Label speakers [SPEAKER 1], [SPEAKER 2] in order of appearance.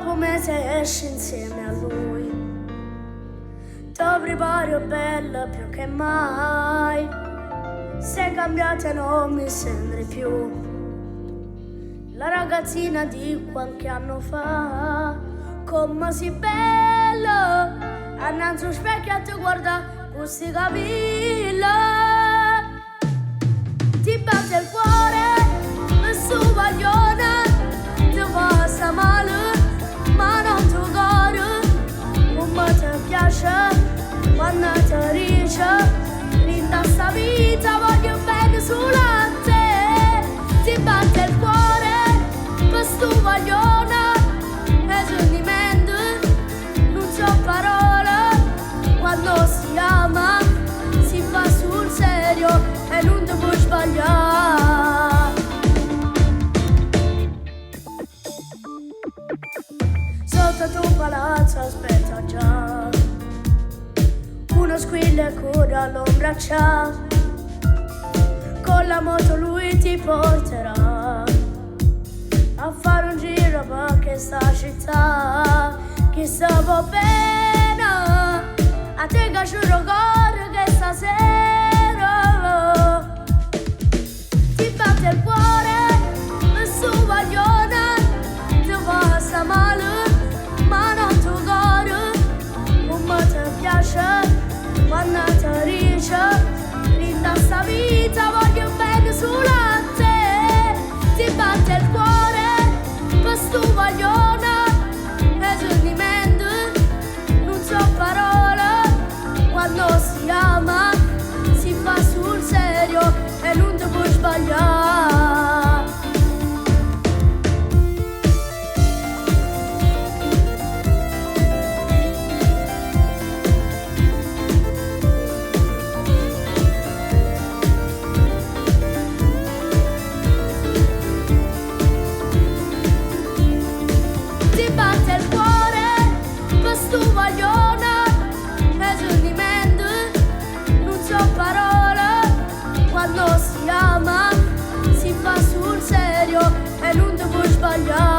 [SPEAKER 1] dopo un mese esci insieme a lui. Ti prepari bella più che mai. Sei cambiata e non mi sembri più la ragazzina di qualche anno fa. Come si bella annanzi un specchio e ti guarda questi capelli. Ti batte il cuore e su paglione ti passa male, ma non ti cuore. Come ti piace quando ti dice rinda sta vita, voglio bene solo a te. Ti batte il cuore per stu paglione e sentimento, non so parole. Quando si ama si fa sul serio e non ti puoi sbagliare. Sotto tuo palazzo aspetta già uno squillo e cura all'ombra c'ha. Con la moto lui ti porterà a fare un giro per questa città. Chissà può bene a te che ci ricordo che stasera ti batte il cuore e su paglione ti passa male, ma non ti cuore. Come ti piace quando ti dice rinda sta vita, voglio bene solo a te. Ti batte il cuore per stu paglione e sentimento, non so parole. Quando si ama si fa sul serio e non ti puoi sbagliare. Ti batte il cuore per stu paglione e sentimento, non so parole. Quando si ama si fa sul serio e non ti puoi sbagliare.